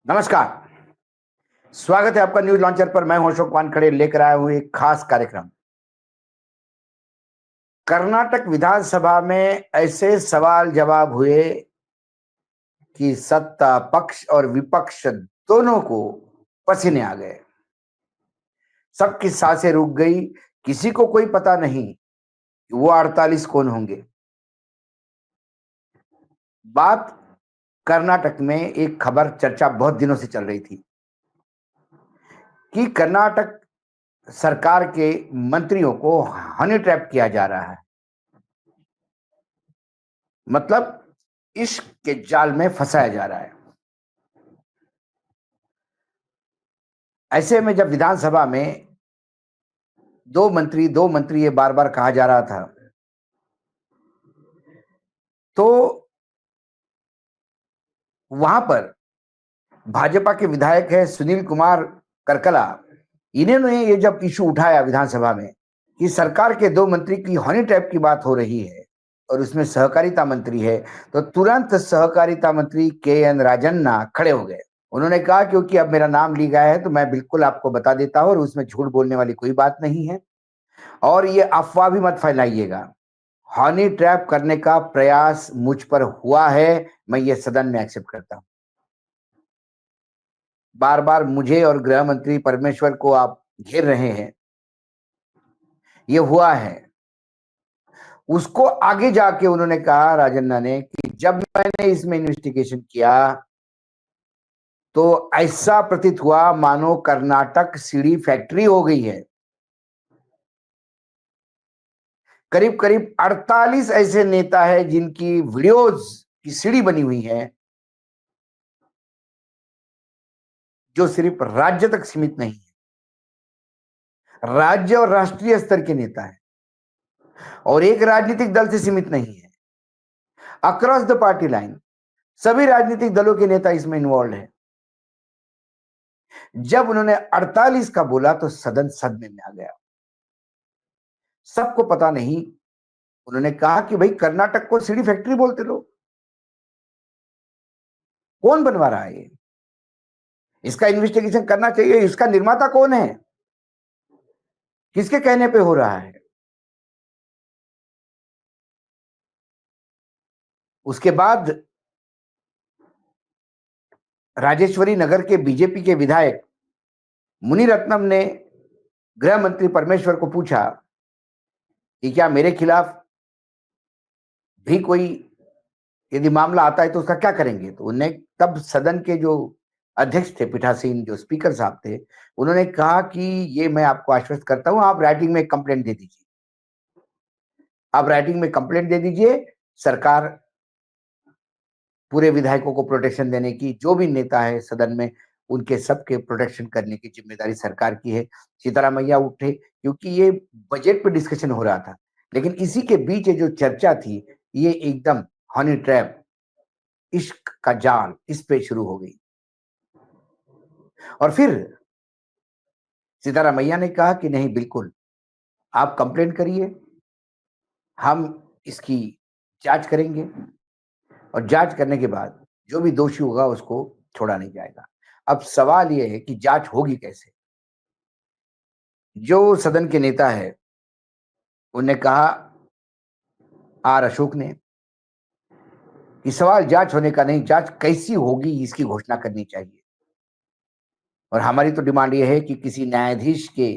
नमस्कार। स्वागत है आपका न्यूज लॉन्चर पर। मैं हूं अशोक वानखड़े, लेकर आया हूं एक खास कार्यक्रम। कर्नाटक विधानसभा में ऐसे सवाल जवाब हुए कि सत्ता पक्ष और विपक्ष दोनों को पसीने आ गए। सबकी सांसें रुक गई। किसी को कोई पता नहीं कि वो 48 कौन होंगे। बात कर्नाटक में एक खबर चर्चा बहुत दिनों से चल रही थी कि कर्नाटक सरकार के मंत्रियों को हनी ट्रैप किया जा रहा है। मतलब इश्क के जाल में फंसाया जा रहा है। ऐसे में जब विधानसभा में दो मंत्री ये बार बार कहा जा रहा था, तो वहां पर भाजपा के विधायक है सुनील कुमार करकला, इन्होंने ये जब इशू उठाया विधानसभा में कि सरकार के दो मंत्री की हनी ट्रैप की बात हो रही है और उसमें सहकारिता मंत्री है, तो तुरंत सहकारिता मंत्री के.एन. राजन्ना खड़े हो गए। उन्होंने कहा क्योंकि अब मेरा नाम ली गया है तो मैं बिल्कुल आपको बता देता हूं और उसमें झूठ बोलने वाली कोई बात नहीं है और ये अफवाह भी मत फैलाइएगा। हनी ट्रैप करने का प्रयास मुझ पर हुआ है, मैं ये सदन में एक्सेप्ट करता हूं। बार बार मुझे और गृह मंत्री परमेश्वर को आप घेर रहे हैं, ये हुआ है। उसको आगे जाके उन्होंने कहा, राजन्ना ने, कि जब मैंने इसमें इन्वेस्टिगेशन किया तो ऐसा प्रतीत हुआ मानो कर्नाटक सीडी फैक्ट्री हो गई है। करीब करीब 48 ऐसे नेता है जिनकी वीडियोस की सीडी बनी हुई है, जो सिर्फ राज्य तक सीमित नहीं है, राज्य और राष्ट्रीय स्तर के नेता है और एक राजनीतिक दल से सीमित नहीं है। अक्रॉस द पार्टी लाइन सभी राजनीतिक दलों के नेता इसमें इन्वॉल्व है। जब उन्होंने 48 का बोला तो सदन सदमे में आ गया। सबको पता नहीं। उन्होंने कहा कि भाई कर्नाटक को सीडी फैक्ट्री बोलते लोग, कौन बनवा रहा है ये? इसका इन्वेस्टिगेशन करना चाहिए। इसका निर्माता कौन है? किसके कहने पे हो रहा है? उसके बाद राजेश्वरी नगर के बीजेपी के विधायक मुनिरत्नम ने गृह मंत्री परमेश्वर को पूछा कि क्या मेरे खिलाफ भी कोई यदि मामला आता है तो उसका क्या करेंगे? तो उन्हें तब सदन के जो अध्यक्ष थे, पीठासीन जो स्पीकर साहब थे, उन्होंने कहा कि ये मैं आपको आश्वस्त करता हूं, आप राइटिंग में कंप्लेंट दे दीजिए। आप राइटिंग में कंप्लेंट दे दीजिए। सरकार पूरे विधायकों को प्रोटेक्शन देने की, जो भी नेता है सदन में उनके सबके प्रोटेक्शन करने की जिम्मेदारी सरकार की है। सीतारामैया उठे क्योंकि ये बजट पे डिस्कशन हो रहा था, लेकिन इसी के बीच ये जो चर्चा थी, ये एकदम हनी ट्रैप, इश्क का जाल, इस पे शुरू हो गई। और फिर सीतारामैया ने कहा कि नहीं, बिल्कुल आप कंप्लेंट करिए, हम इसकी जांच करेंगे और जांच करने के बाद जो भी दोषी होगा उसको छोड़ा नहीं जाएगा। अब सवाल यह है कि जांच होगी कैसे? जो सदन के नेता है उन्होंने कहा, आर अशोक ने, कि सवाल जांच होने का नहीं, जांच कैसी होगी इसकी घोषणा करनी चाहिए। और हमारी तो डिमांड यह है कि किसी न्यायाधीश के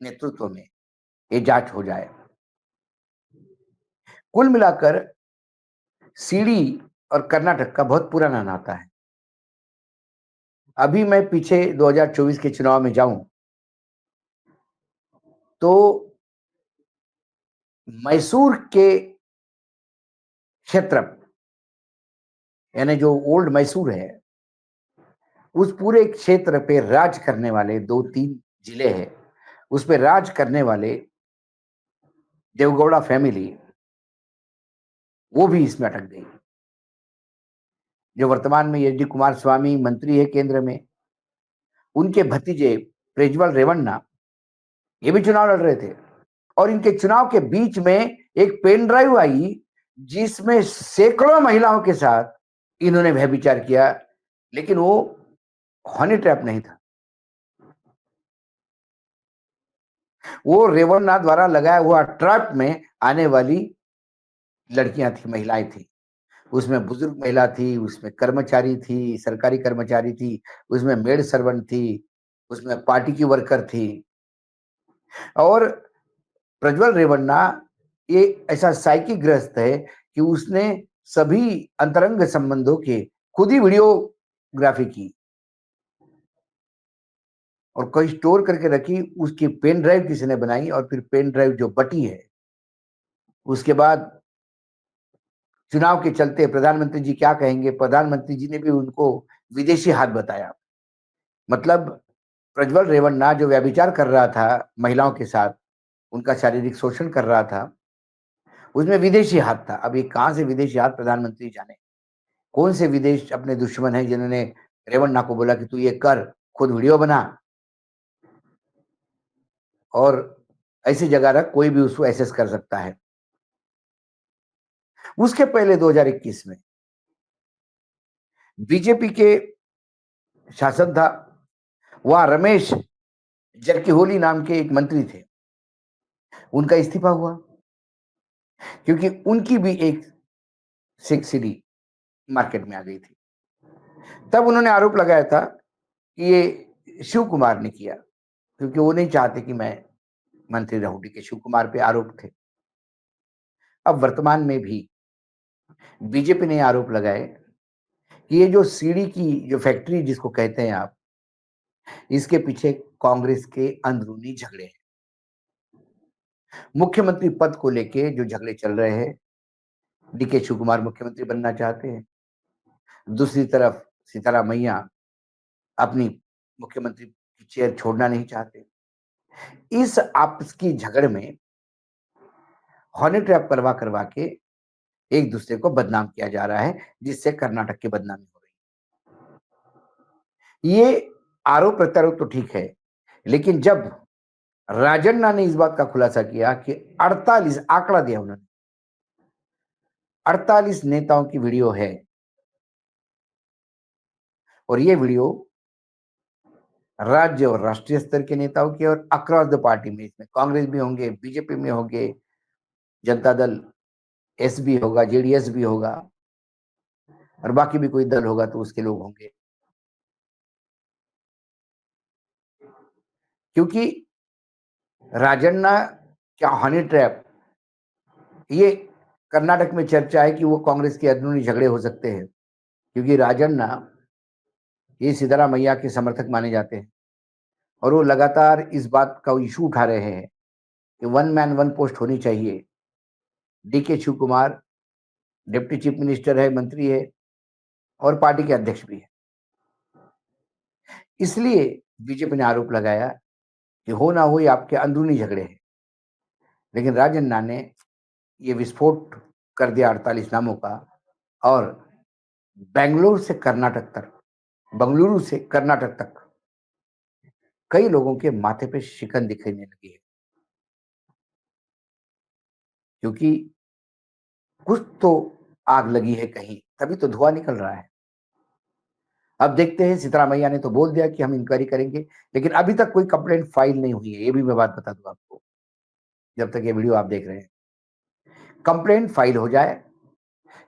नेतृत्व में ये जांच हो जाए। कुल मिलाकर सीडी और कर्नाटक का बहुत पुराना नाता है। अभी मैं पीछे 2024 के चुनाव में जाऊं तो मैसूर के क्षेत्र, यानी जो ओल्ड मैसूर है, उस पूरे क्षेत्र पे राज करने वाले 2-3 जिले हैं, उस पे राज करने वाले देवगौड़ा फैमिली, वो भी इसमें अटक गई। जो वर्तमान में एच डी कुमार स्वामी मंत्री है केंद्र में, उनके भतीजे प्रज्वल रेवन्ना ये भी चुनाव लड़ रहे थे और इनके चुनाव के बीच में एक पेन ड्राइव आई जिसमें सैकड़ों महिलाओं के साथ इन्होंने व्यभिचार किया, लेकिन वो हनी ट्रैप नहीं था। वो रेवन्ना द्वारा लगाया हुआ ट्रैप में आने वाली लड़कियां थी, महिलाएं थी। उसमें बुजुर्ग महिला थी, उसमें कर्मचारी थी, सरकारी कर्मचारी थी, उसमें मेड सर्वेंट थी, उसमें पार्टी की वर्कर थी। और प्रज्वल रेवन्ना ये ऐसा साइकिक ग्रस्त है कि उसने सभी अंतरंग संबंधों के खुद ही वीडियोग्राफी की और कहीं स्टोर करके रखी। उसकी पेन ड्राइव किसी ने बनाई और फिर पेन ड्राइव जो बटी है, उसके बाद चुनाव के चलते प्रधानमंत्री जी क्या कहेंगे, प्रधानमंत्री जी ने भी उनको विदेशी हाथ बताया। मतलब प्रज्वल रेवन्ना जो व्यभिचार कर रहा था महिलाओं के साथ, उनका शारीरिक शोषण कर रहा था, उसमें विदेशी हाथ था। अब ये कहां से विदेशी हाथ, प्रधानमंत्री जाने। कौन से विदेश अपने दुश्मन हैं जिन्होंने रेवन्ना को बोला कि तू ये कर, खुद वीडियो बना और ऐसी जगह रख, कोई भी उसको एक्सेस कर सकता है। उसके पहले 2021 में बीजेपी के शासन था, वहां रमेश जरकीहोली नाम के एक मंत्री थे, उनका इस्तीफा हुआ क्योंकि उनकी भी एक सिक्स सीडी मार्केट में आ गई थी। तब उन्होंने आरोप लगाया था कि ये शिव कुमार ने किया, क्योंकि वो नहीं चाहते कि मैं मंत्री रहूं। डी के शिव कुमार पे आरोप थे। अब वर्तमान में भी बीजेपी ने आरोप लगाए कि ये जो सीडी की जो फैक्ट्री जिसको कहते हैं आप, इसके पीछे कांग्रेस के अंदरूनी झगड़े हैं। मुख्यमंत्री पद को लेके जो झगड़े चल रहे हैं, डी के शिव कुमार मुख्यमंत्री बनना चाहते हैं, दूसरी तरफ सितारामैया अपनी मुख्यमंत्री की चेयर छोड़ना नहीं चाहते। इस आपस की झगड़ में हनी ट्रैप करवा करवा के एक दूसरे को बदनाम किया जा रहा है, जिससे कर्नाटक की बदनामी हो रही है। ये आरोप प्रत्यारोप तो ठीक है, लेकिन जब राजन्ना ने इस बात का खुलासा किया कि 48 आंकड़ा दिया उन्होंने, 48 नेताओं की वीडियो है और ये वीडियो राज्य और राष्ट्रीय स्तर के नेताओं की और अक्रॉस द पार्टी में, इसमें कांग्रेस भी होंगे, बीजेपी में होंगे, जनता दल एस भी होगा, जेडीएस भी होगा और बाकी भी कोई दल होगा तो उसके लोग होंगे। क्योंकि राजन्ना क्या हनी ट्रैप, ये कर्नाटक में चर्चा है कि वो कांग्रेस के अंदरूनी झगड़े हो सकते हैं, क्योंकि राजन्ना ये सिद्धरामैया के समर्थक माने जाते हैं और वो लगातार इस बात का इशू उठा रहे हैं कि वन मैन वन पोस्ट होनी चाहिए। D K Shiv Kumar deputy chief minister है, मंत्री है और पार्टी के अध्यक्ष भी है। इसलिए बीजेपी ने आरोप लगाया कि हो ना हो ये आपके अंदरूनी झगड़े हैं। लेकिन राजन्ना ने ये विस्फोट कर दिया 48 नामों का और बेंगलुरु से कर्नाटक तक, बंगलुरु से कर्नाटक तक कई लोगों के माथे पे शिकन दिखने लगी है, क्योंकि कुछ तो आग लगी है कहीं, तभी तो धुआं निकल रहा है। अब देखते हैं, सिद्धरामैया ने तो बोल दिया कि हम इंक्वायरी करेंगे, लेकिन अभी तक कोई कंप्लेंट फाइल नहीं हुई है। ये भी मैं बात बता दूं आपको, जब तक ये वीडियो आप देख रहे हैं। कंप्लेंट फाइल हो जाए,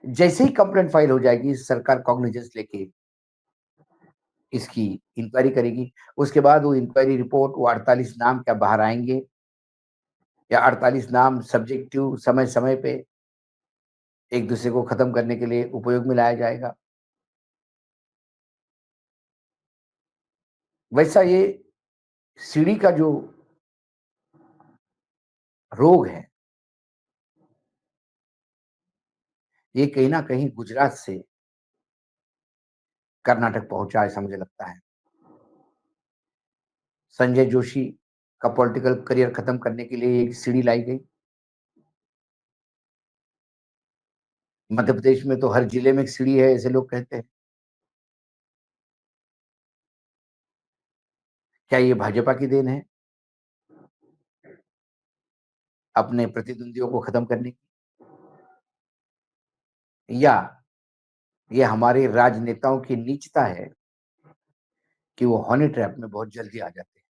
जैसे ही कंप्लेंट फाइल हो जाएगी, सरकार कॉग्निजेंस लेके इसकी इंक्वायरी करेगी। उसके बाद वो इंक्वायरी रिपोर्ट, वो 48 नाम क्या बाहर आएंगे या 48 नाम सब्जेक्टिव समय समय पे एक दूसरे को खत्म करने के लिए उपयोग में लाया जाएगा। वैसा ये सीढ़ी का जो रोग है, ये कहीं ना कहीं गुजरात से कर्नाटक पहुंचा, ऐसा मुझे लगता है। संजय जोशी का पॉलिटिकल करियर खत्म करने के लिए एक सीढ़ी लाई गई। मध्य प्रदेश में तो हर जिले में एक सीढ़ी है, ऐसे लोग कहते हैं। क्या ये भाजपा की देन है अपने प्रतिद्वंदियों को खत्म करने की, या ये हमारे राजनेताओं की नीचता है कि वो हनी ट्रैप में बहुत जल्दी आ जाते हैं।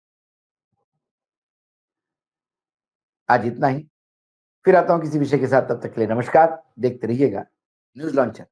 आज इतना ही। फिर आता हूं किसी विषय के साथ, तब तक के लिए नमस्कार। देखते रहिएगा न्यूज लॉन्चर।